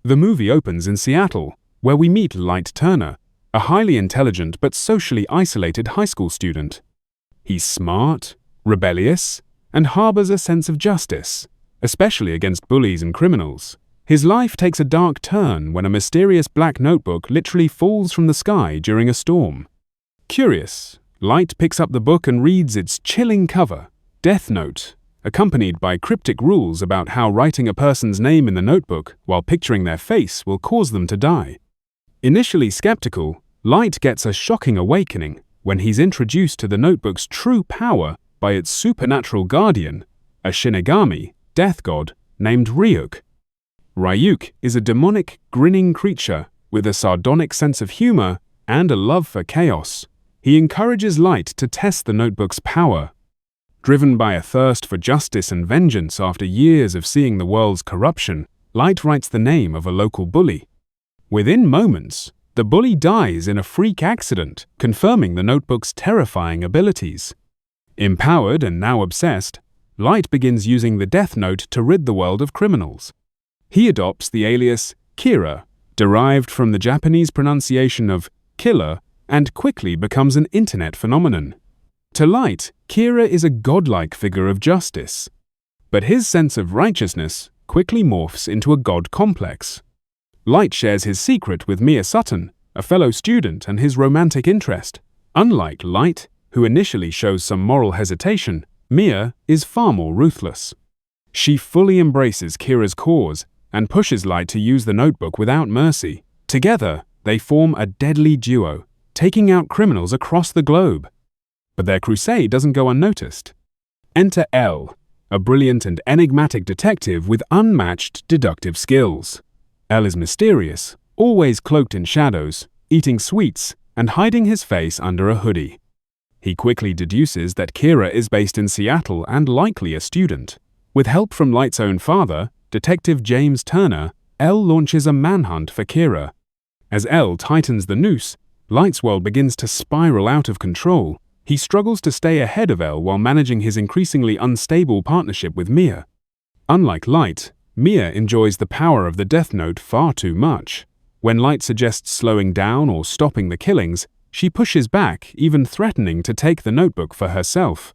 The movie opens in Seattle, where we meet Light Turner, a highly intelligent but socially isolated high school student. He's smart, rebellious, and harbors a sense of justice, especially against bullies and criminals. His life takes a dark turn when a mysterious black notebook literally falls from the sky during a storm. Curious, Light picks up the book and reads its chilling cover, Death Note, accompanied by cryptic rules about how writing a person's name in the notebook while picturing their face will cause them to die. Initially skeptical, Light gets a shocking awakening when he's introduced to the notebook's true power by its supernatural guardian, a Shinigami, death god, named Ryuk. Ryuk is a demonic, grinning creature with a sardonic sense of humor and a love for chaos. He encourages Light to test the notebook's power. Driven by a thirst for justice and vengeance after years of seeing the world's corruption, Light writes the name of a local bully. Within moments, the bully dies in a freak accident, confirming the notebook's terrifying abilities. Empowered and now obsessed, Light begins using the Death Note to rid the world of criminals. He adopts the alias Kira, derived from the Japanese pronunciation of killer, and quickly becomes an internet phenomenon. To Light, Kira is a godlike figure of justice. But his sense of righteousness quickly morphs into a god complex. Light shares his secret with Mia Sutton, a fellow student and his romantic interest. Unlike Light, who initially shows some moral hesitation, Mia is far more ruthless. She fully embraces Kira's cause and pushes Light to use the notebook without mercy. Together, they form a deadly duo, taking out criminals across the globe. But their crusade doesn't go unnoticed. Enter Elle, a brilliant and enigmatic detective with unmatched deductive skills. Elle is mysterious, always cloaked in shadows, eating sweets, and hiding his face under a hoodie. He quickly deduces that Kira is based in Seattle and likely a student. With help from Light's own father, Detective James Turner, Elle launches a manhunt for Kira. As Elle tightens the noose, Light's world begins to spiral out of control. He struggles to stay ahead of Elle while managing his increasingly unstable partnership with Mia. Unlike Light, Mia enjoys the power of the Death Note far too much. When Light suggests slowing down or stopping the killings, she pushes back, even threatening to take the notebook for herself.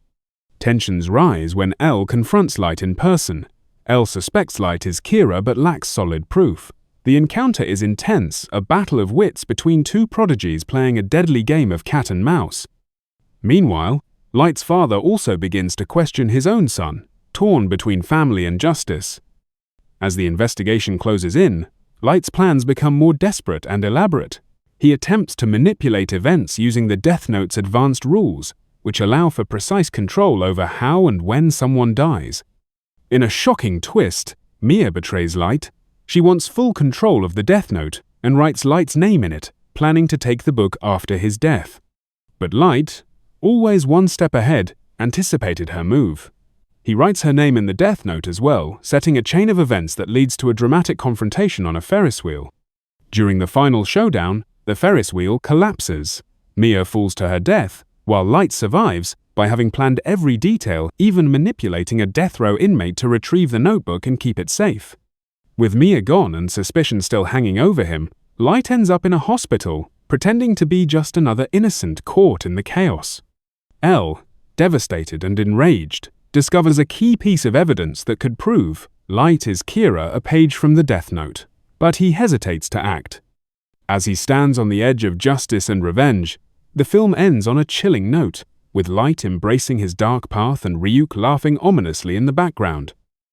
Tensions rise when Elle confronts Light in person. Elle suspects Light is Kira but lacks solid proof. The encounter is intense, a battle of wits between two prodigies playing a deadly game of cat and mouse. Meanwhile, Light's father also begins to question his own son, torn between family and justice. As the investigation closes in, Light's plans become more desperate and elaborate. He attempts to manipulate events using the Death Note's advanced rules, which allow for precise control over how and when someone dies. In a shocking twist, Mia betrays Light. She wants full control of the Death Note and writes Light's name in it, planning to take the book after his death. But Light, always one step ahead, anticipated her move. He writes her name in the Death Note as well, setting a chain of events that leads to a dramatic confrontation on a Ferris wheel. During the final showdown, the Ferris wheel collapses. Mia falls to her death, while Light survives by having planned every detail, even manipulating a death row inmate to retrieve the notebook and keep it safe. With Mia gone and suspicion still hanging over him, Light ends up in a hospital, pretending to be just another innocent caught in the chaos. Elle, devastated and enraged, discovers a key piece of evidence that could prove Light is Kira, a page from the Death Note. But he hesitates to act. As he stands on the edge of justice and revenge, the film ends on a chilling note, with Light embracing his dark path and Ryuk laughing ominously in the background.